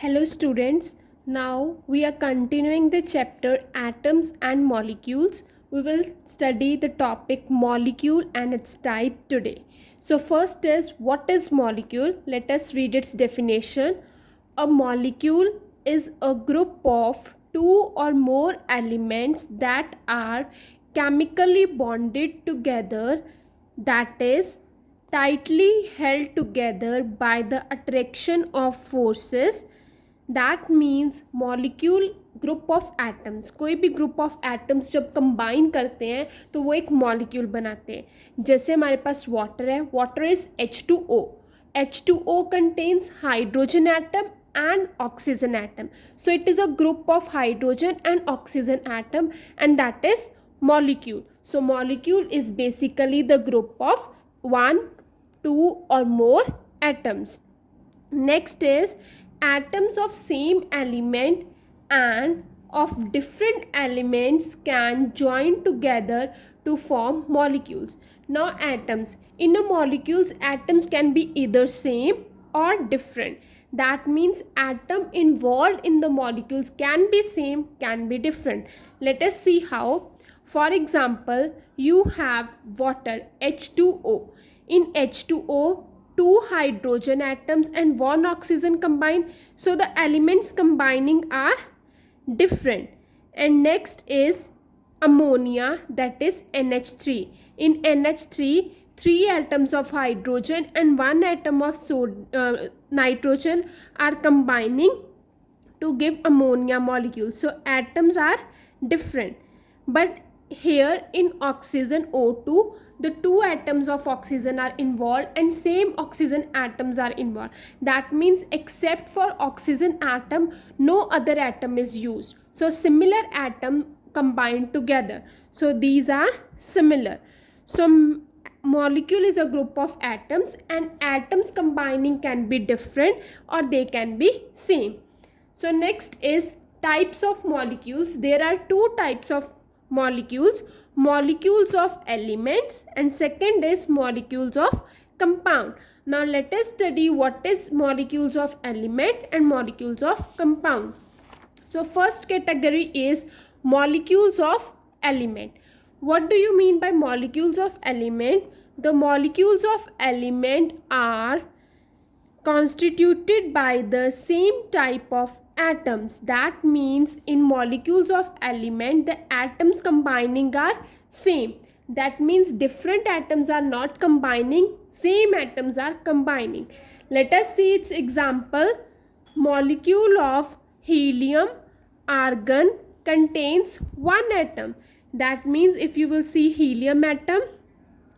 Hello students, now we are continuing the chapter atoms and molecules. We will study the topic molecule and its type today. So first is what is molecule? Let us read its definition. A molecule is a group of two or more elements that are chemically bonded together, that is tightly held together by the attraction of forces. That means molecule group of atoms, कोई भी group of atoms जब combine करते हैं तो वो एक molecule बनाते हैं. जैसे हमारे पास वाटर है, water is H2O. H2O contains hydrogen atom and oxygen atom, so it is a group of hydrogen and oxygen atom, and that is molecule. So molecule is basically the group of one, two or more atoms. Next is atoms of same element and of different elements can join together to form molecules. Now atoms, in a molecules atoms can be either same or different. That means atom involved in the molecules can be same, can be different. Let us see how. For example, you have water H2O. In H2O, two hydrogen atoms and one oxygen combined, so the elements combining are different. And next is ammonia, that is NH3. In NH3, three atoms of hydrogen and one atom of nitrogen are combining to give ammonia molecule, so atoms are different. But here in oxygen O2, the two atoms of oxygen are involved and same oxygen atoms are involved. That means except for oxygen atom, no other atom is used, so similar atom combined together, so these are similar. So molecule is a group of atoms, and atoms combining can be different or they can be same. So next is types of molecules. There are two types of molecules, molecules of elements, and second is molecules of compound. Now let us study what is molecules of element and molecules of compound. So first category is molecules of element. What do you mean by molecules of element? The molecules of element are constituted by the same type of atoms. That means in molecules of element, the atoms combining are same. That means different atoms are not combining, same atoms are combining. Let us see its example. Molecule of helium argon contains one atom. That means if you will see helium atom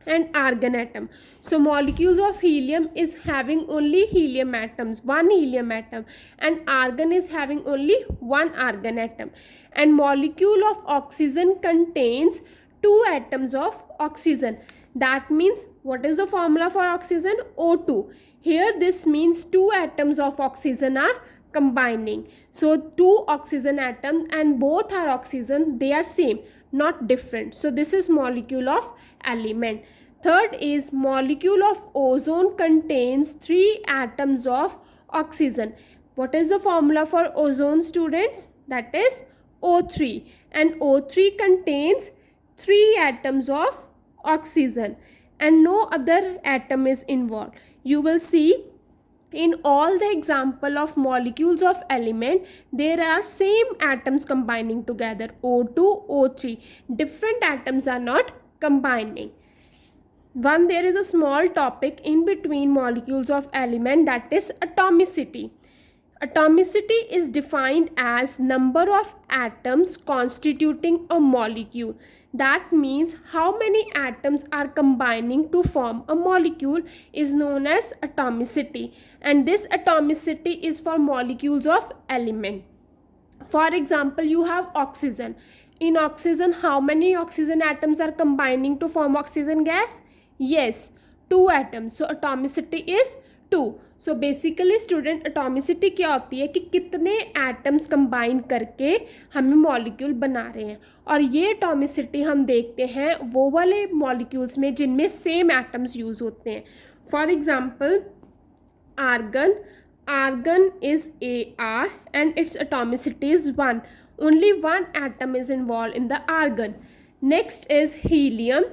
and argon atom, so molecules of helium is having only helium atoms, one helium atom, and argon is having only one argon atom. And molecule of oxygen contains two atoms of oxygen. That means what is the formula for oxygen? O2. Here this means two atoms of oxygen are combining, so two oxygen atoms and both are oxygen, they are same, not different, so this is molecule of element. Third is molecule of ozone contains three atoms of oxygen. What is the formula for ozone, students? That is O3, and O3 contains three atoms of oxygen and no other atom is involved. You will see in all the example of molecules of element, there are same atoms combining together, O2, O3. Different atoms are not combining. One, there is a small topic in between molecules of element, that is atomicity. Atomicity is defined as number of atoms constituting a molecule. That means how many atoms are combining to form a molecule is known as atomicity, and this atomicity is for molecules of element. For example, you have oxygen. In oxygen, how many oxygen atoms are combining to form oxygen gas? Yes, two atoms, so atomicity is 2. So basically student atomicity क्या होती है कि कितने atoms combine करके हमें molecule बना रहे हैं, और ये एटॉमिसिटी हम देखते हैं वो वाले मॉलिक्यूल्स में जिनमें सेम एटम्स यूज़ होते हैं. For example argon, Argon is Ar and its atomicity is 1. Only one atom is involved in the argon. Next is helium.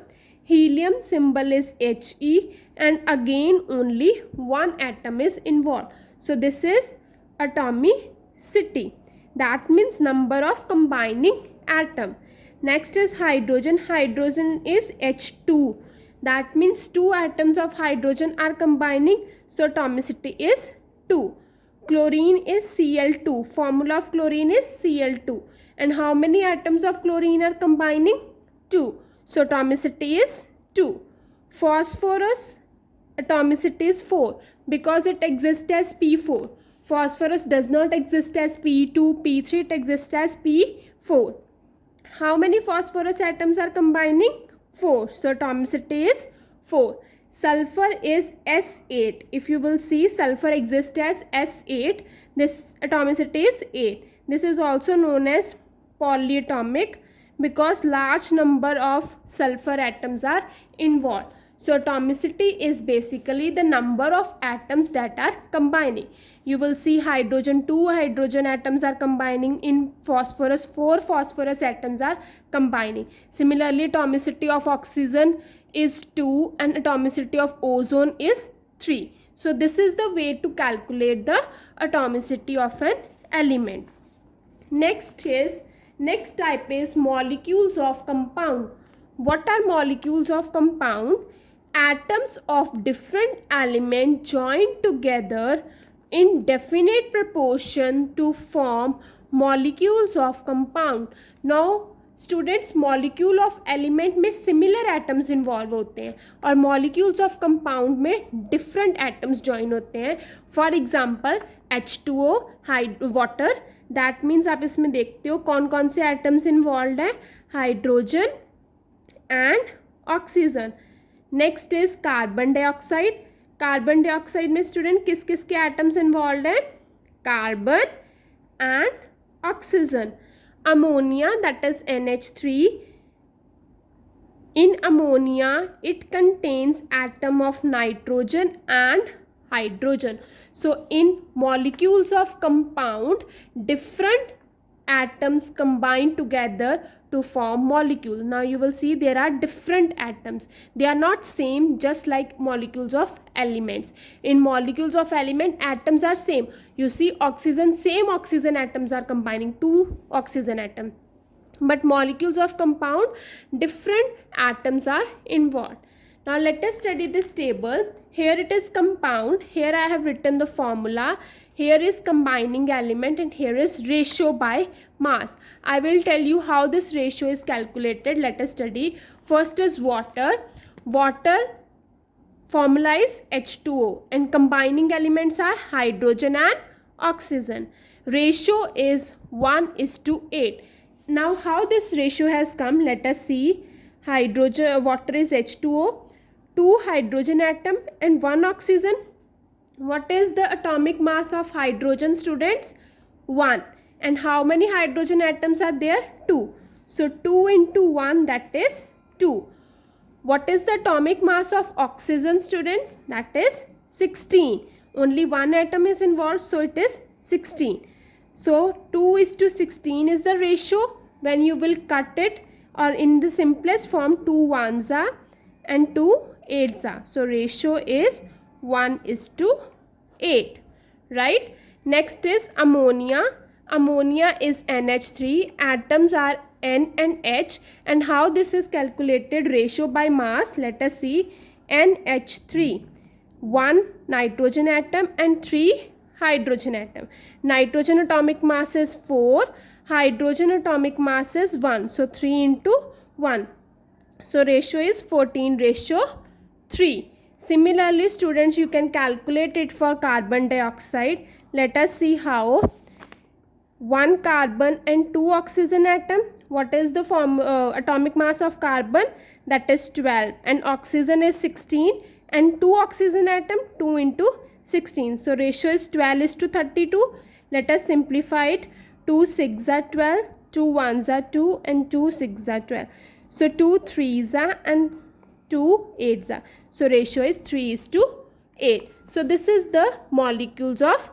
Helium symbol is He and again only one atom is involved. So this is atomicity. That means number of combining atom. Next is hydrogen. Hydrogen is H2. That means two atoms of hydrogen are combining. So atomicity is 2. Chlorine is Cl2. Formula of chlorine is Cl2. And how many atoms of chlorine are combining? 2. So atomicity is 2. Phosphorus, atomicity is 4 because it exists as P4. Phosphorus does not exist as P2, P3, it exists as P4. How many phosphorus atoms are combining? 4. So atomicity is 4. Sulfur is S8. If you will see, sulfur exists as S8. This atomicity is 8. This is also known as polyatomic because large number of sulfur atoms are involved. So atomicity is basically the number of atoms that are combining. You will see hydrogen, 2 hydrogen atoms are combining. In phosphorus, 4 phosphorus atoms are combining. Similarly, atomicity of oxygen is 2 and atomicity of ozone is 3. So this is the way to calculate the atomicity of an element. Next type is molecules of compound. What are molecules of compound? Atoms of different element joined together in definite proportion to form molecules of compound. Now students molecule of element में similar atoms involve होते हैं और molecules of compound में different atoms join होते हैं. For example H2O water. That means आप इसमें देखते हो कौन कौन से एटम्स इन्वॉल्व हैं. Hydrogen and oxygen. Next is carbon dioxide. Carbon dioxide में स्टूडेंट किस किस के एटम्स इन्वॉल्व हैं? Carbon and oxygen. Ammonia, that is NH3. In ammonia, it contains atom of nitrogen and hydrogen. So in molecules of compound, different atoms combine together to form molecule. Now you will see there are different atoms. They are not same, just like molecules of elements. In molecules of element, atoms are same. You see oxygen, same oxygen atoms are combining, 2 oxygen atoms. But molecules of compound, different atoms are involved. Now let us study this table. Here it is compound. Here I have written the formula. Here is combining element and here is ratio by mass. I will tell you how this ratio is calculated. Let us study. First is water. Water formula is H2O and combining elements are hydrogen and oxygen. Ratio is 1:8. Now how this ratio has come? Let us see. Hydrogen, water is H2O, 2 hydrogen atom and 1 oxygen. What is the atomic mass of hydrogen, students? 1. And how many hydrogen atoms are there? 2. So 2 into 1, that is 2. What is the atomic mass of oxygen, students? That is 16. Only one atom is involved, so it is 16. So 2:16 is the ratio. When you will cut it, or in the simplest form, 2 ones are and 2 eights are. So ratio is 1:8, right? Next is ammonia. Ammonia is NH3. Atoms are N and H. And how this is calculated? Ratio by mass. Let us see. NH3, 1 nitrogen atom and 3 hydrogen atom. Nitrogen atomic mass is 4. Hydrogen atomic mass is 1. So 3 into 1. So ratio is 14:3. Similarly, students, you can calculate it for carbon dioxide. Let us see how. 1 carbon and 2 oxygen atom. What is the atomic mass of carbon? That is 12. And oxygen is 16. And 2 oxygen atom, 2 into 16. So ratio is 12:32. Let us simplify it. 2 6s are 12. 2 1s are 2. And 2 6s are 12. So 2 3s are and 2 8s are. So ratio is 3:8. So this is the molecules of